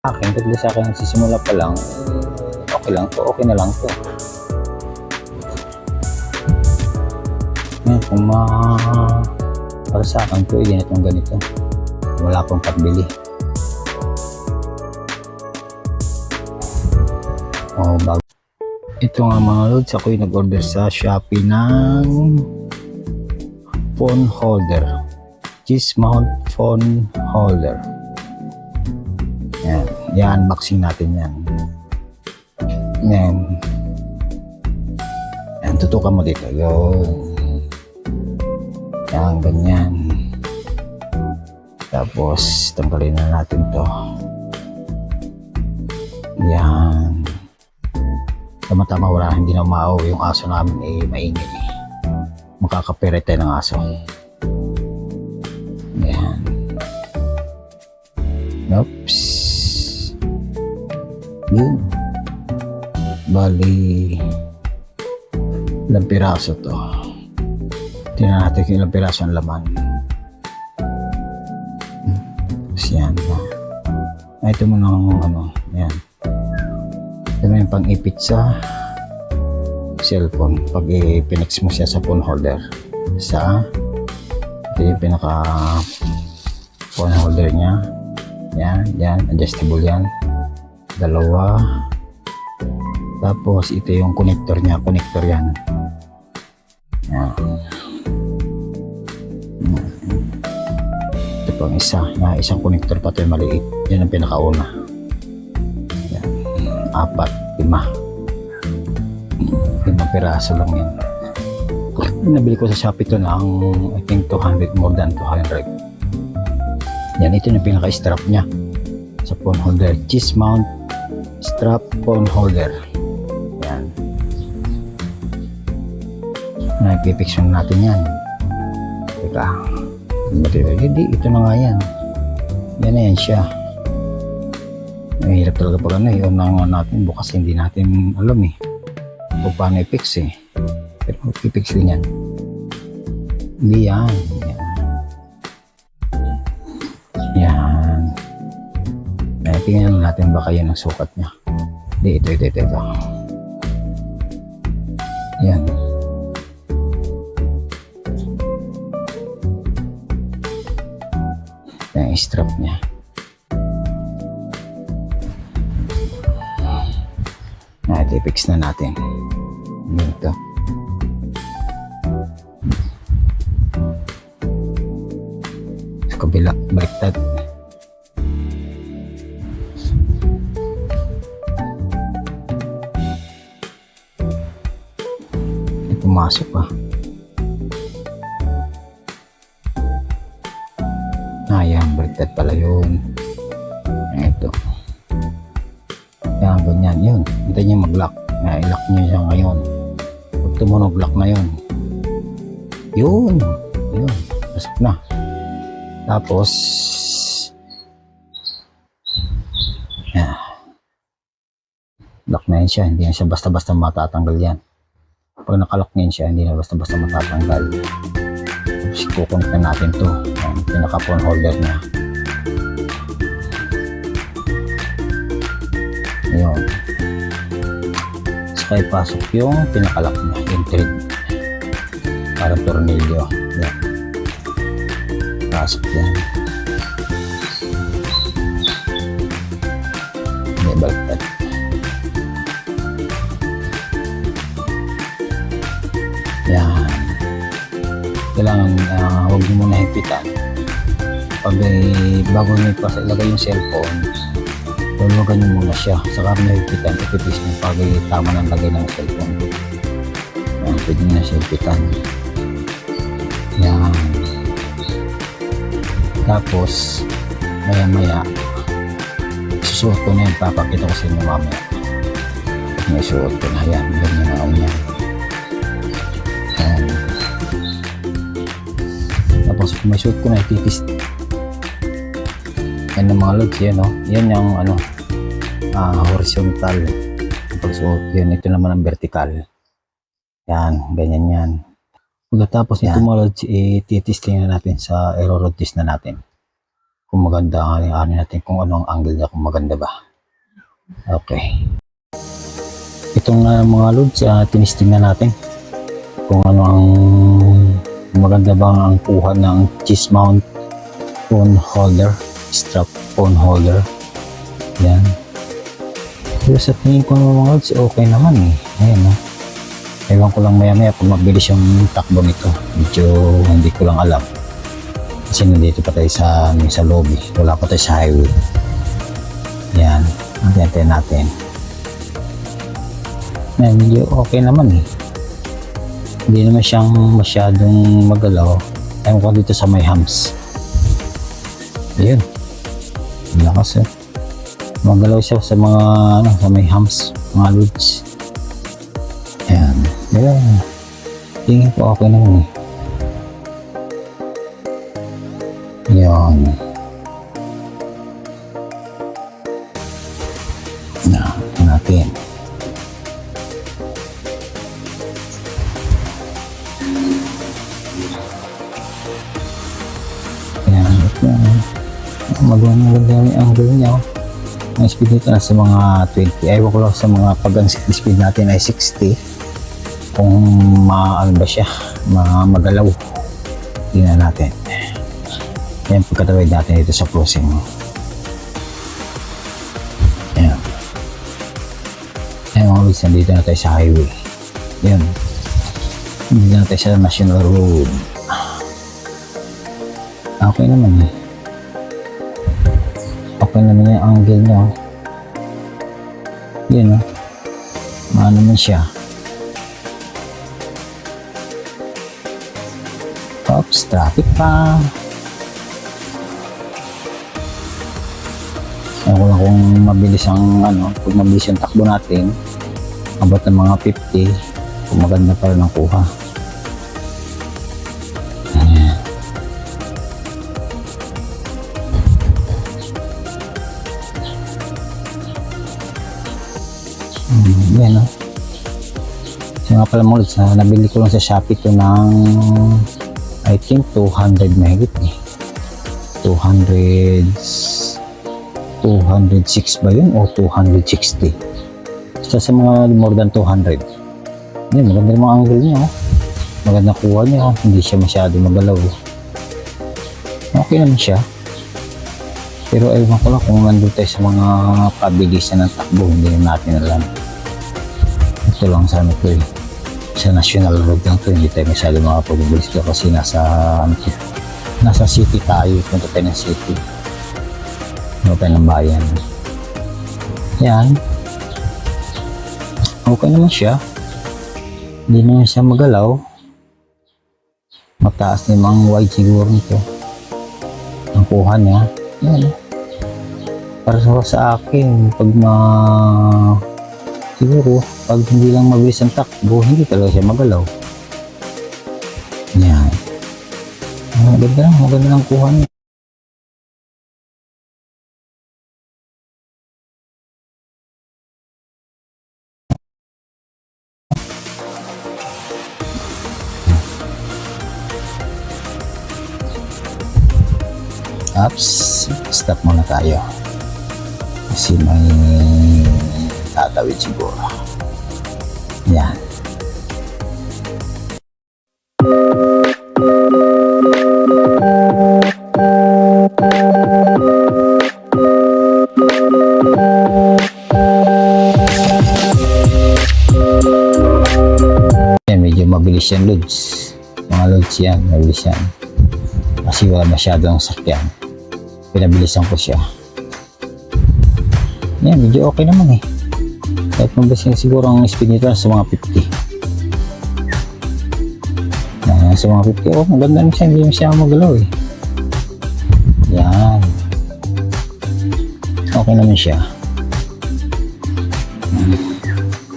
Akin, pag sa akin nagsisimula pa lang, okay lang to, okay na lang to. Ngayon, kung para sa akin to, ganitong ganito. Wala pang pagbili. Oh, bago. Ito nga mga lods, ako'y nag-order sa Shopee ng phone holder. Cheese mount phone holder. Yan, i-unboxing natin yan. Yan, tutukan mo dito. Yan, ganyan. Tapos, tanggalin na natin to. Yan. Tama-tama, wala, hindi na umaaw yung aso namin, maingay. Makakapirit tayo ng aso. Yan. Oops. Yun. Bali, ilang piraso to. Tingnan natin kung ilang piraso ang laman. Tapos yan. Ito mo ng ano. Yan. Ito mo yung pang-ipit sa cellphone. Pag i-pinex mo siya sa phone holder. Ito yung pinaka phone holder niya. Yan. Adjustable yan. Dalawa. Tapos ito yung connector niya. Connector yan. Yan. Ito pang isa. Isang connector pa ito yung maliit. Yan ang pinakauna. Yan. 4, 5. 5 piraso lang yan. Nabili ko sa Shopee ito ng I think 200, more than 200. Yan. Ito yung pinaka-strap niya sa phone holder. Cheese mount strap phone holder. Yan. Nagpipixon natin yan. Teka. Hindi, ito na nga yan. Yan na yan siya. Mahirap talaga pag ano, i-on na natin. Bukas hindi natin alam kung paano i-fix Pero i-fix yan. Hindi yan. Yan. Tingnan natin baka yan ang sukat niya. Hindi, ito. Yan. Yan ang strap niya. Ito, i-fix na natin. Ito. Sa kabila, baliktad. Pumasok pa. Yan, baliktad pala yun. Ito. Yan, ganyan yun. Hintayin niyo mag-lock. I-lock niyo siya ngayon. Pag tumunog, lock na yun. Yun. Pasok na. Tapos yan. Lock na yun siya. Hindi yan siya basta-basta matatanggal yan. Pag nakalock niyan siya, hindi na basta-basta matatanggal. Tapos kukunik na natin to. Yan, pinaka-phone holder niya. Yun. Saka ipasok yung pinaka-lock niya, yung thread. Para tornilyo. Yan. Pasok yan. Hindi, baliktad. Yan. Kailangan huwag mo muna higpitan. Pag bago nyo pa ilagay yung cellphone, tulugan nyo muna siya. Saka nyo higpitan, ipipis nyo pag tama ng lagay ng cellphone. Yan, pwede nyo na siya higpitan. Yan. Tapos, maya susuot ko na yan. Papakita ko sa inyo mamaya. May suot ko na yan. Ganyan na ako yan. Tapos kung may suot ko na ititis yan ang mga loads yan yan yung horizontal pagsuot yan. Ito naman ang vertical yan, ganyan yan. Pagkatapos ito mga loads, ititesting na natin sa error test na natin kung maganda ang ano natin, kung ano ang angle niya, kung maganda ba. Okay. Itong mga loads, tinisting na natin kung ano ang maganda ba ang kuha ng cheese mount phone holder, strap phone holder. Yan. Pero sa tingin ko ng mga loads, okay naman eh. Ayan, no? Ewan ko lang maya pag mabilis yung takbo nito. Medyo hindi ko lang alam. Kasi nandito pa tayo sa lobby. Wala pa tayo sa highway. Yan. Antayin natin. Yan, medyo okay naman eh. Hindi naman siyang masyadong magalaw. Ewan ko dito sa may hams. Ayun. Lakas eh. Magalaw siya sa mga sa may hams. Mga loads. Ayan. Ayan. Tingin ko okay naman eh. Ayan. Na, natin. Ayan. Maganda yung angle niya. Ang speed nito nasa mga 20. Ayaw ko lang sa mga pag ang speed natin ay 60. Kung ano ba siya, magalaw. Tingnan natin. Ayan, pagkatawid natin dito sa closing. Ayan. Ayan mga loads, nandito na tayo sa highway. Ayan. Nandito na tayo sa national road. Okay naman eh. Okay naman yung angle niya. Yun o. Maano naman siya. Oops, traffic pa. Ayaw ko lang kung mabilis ang pag mabilis yung takbo natin, abot ng mga 50, kung maganda pa rin ang kuha. Ayan. Yan o. So nga pala mga lods, nabili ko lang sa Shopee ito ng I think 200 megit eh. 206 ba yun o 260? Basta sa mga more than 200. Yan, maganda yung mga angle niya oh. Maganda kuha niya oh. Hindi siya masyado magalaw. Okay naman siya. Pero ewan ko lang kung nandun tayo sa mga pabilisan ng takbo, hindi natin alam. Ito lang sana ito eh. Sa national road lang ito, hindi tayo masyado makapag-bilis ito kasi nasa city tayo, punta tayo ng city. Punta tayo ng bayan. Yan. Okay naman siya. Hindi naman siya magalaw. Mataas na yung wide siguro nito. Ang kuha niya. Yan. Para sa akin, pag siguro, pag hindi lang mabilis ang takbo, hindi talaga siya magalaw. Yan. Maganda lang kuha niya. Ups, stop muna tayo. Kasi may tatawid siguro. Yan. Yan, medyo mabilis yan loads. Mga loads yan, mabilis yan. Kasi wala masyadong sakyan. Pinabilisan ko siya. Yan, medyo okay naman eh. Kahit mabilis siguro ang speed nito sa mga 50. Yan, sa mga 50, oh, maganda na siya. Hindi na siya magalaw eh. Yan. Okay naman siya.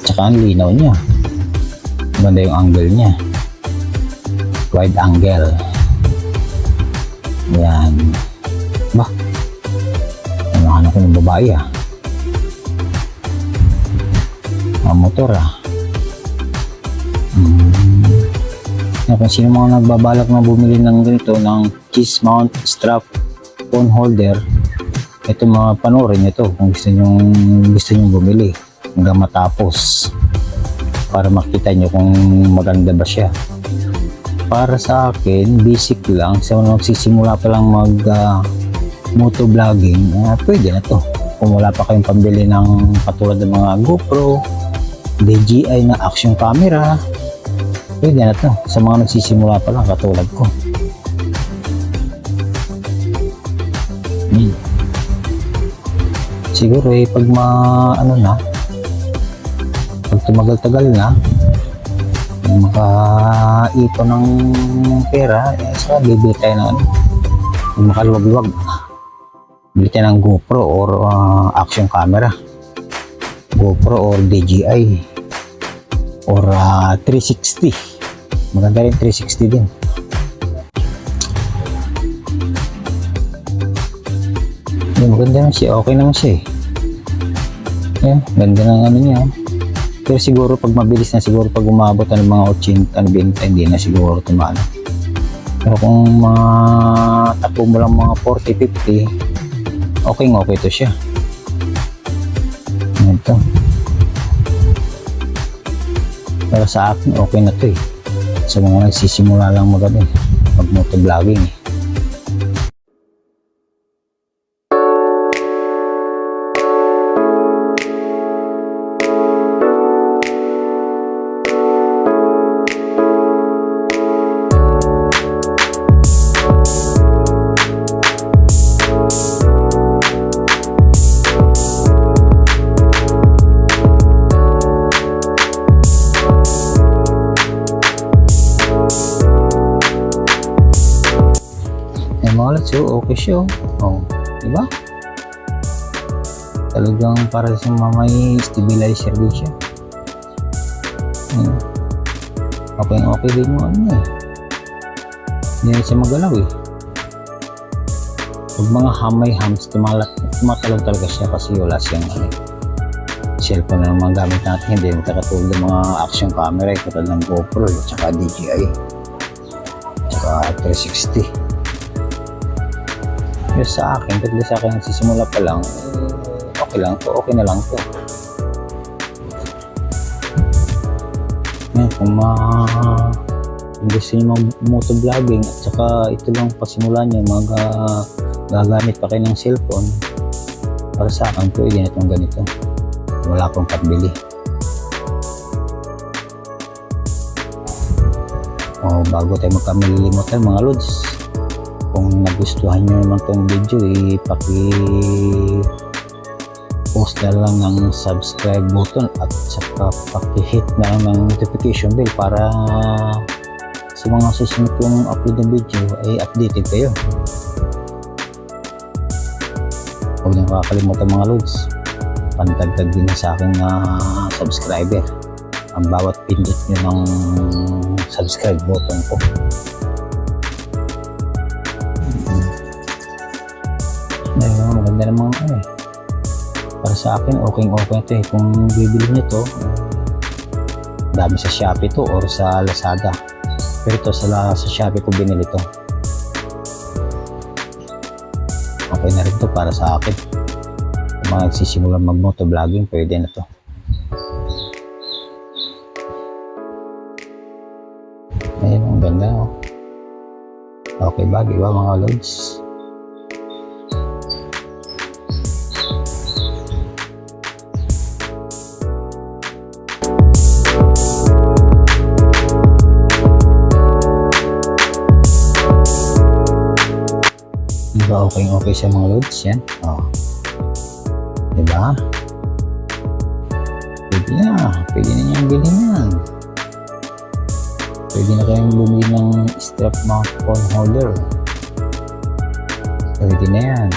Tsaka ang linaw niya. Maganda yung angle niya. Wide angle. Yan. Ba? Ano ko ng babae ah. Ang motor ah. Kung sino mga nagbabalak na bumili ng ganito, ng cheese mount strap phone holder, ito mga panoorin nyo to kung gusto nyo bumili hanggang matapos para makita nyo kung maganda ba siya. Para sa akin, basic lang, sa magsisimula pa lang mag motovlogging, pwede na to. Kung wala pa kayong pambili ng katulad ng mga GoPro, DJI na action camera, pwede na to sa mga nagsisimula pa lang katulad ko. Siguro pag pag tumagal-tagal na, makaipon ng pera, so bibili tayo ng makaluwag-luwag. Bili tayo ng GoPro or action camera. GoPro or DJI or 360. Maganda rin 360 din. Maganda naman siya, okay naman siya Ayan, ganda ng ano niya. Pero siguro pag mabilis na, siguro pag umabot ng mga 80, 90, hindi na siguro tumana. Pero kung tapo mo lang mga 40, 50, okay to siya. Ayan to. Pero sa akin, okay na to sa mga nagsisimula lang mag motovlogging So, okay siya. Diba? Talagang para sa may stabilizer din siya. Okay din yung ano Hindi na siya magalaw Pag mga hams, tumatalog talaga siya kasi wala siyang cellphone na mga gamit natin. Hindi yung katulad ng mga action camera, katulad ng GoPro, tsaka DJI, tsaka 360. Yung sa akin, pagdating sa akin nagsisimula pa lang, okay na lang to. Kung gusto nyo mag-motovlogging at saka ito lang pasimula nyo, gagamit pa kayo ng cellphone, para sa akin, pwede na itong ganito. Wala akong pambili. Bago tayo magkamalimutan mga lods, kung nagustuhan nyo naman itong video, paki-post na lang ng subscribe button at saka paki-hit na lang ng notification bell para sa mga susunod kong upload na video ay updated kayo. Huwag nyo kakalimutan mga lods, pantagtag din sa aking subscriber ang bawat pindot nyo ng subscribe button ko. Maganda namang para sa akin okay ito kung bibili nyo to, dami sa Shopee to or sa Lazada, pero ito sa Shopee ko binili to. Okay na rin to para sa akin. Kung mga nagsisimula mag motovlogging, pwede na to. Ayun, ang ganda Okay ba, diba mga lods? Diba okay sa mga loads yan? Diba? Pwede na niyang bilhin yan. Pwede na kayong bumili ng strap mount phone holder. Pwede na yan.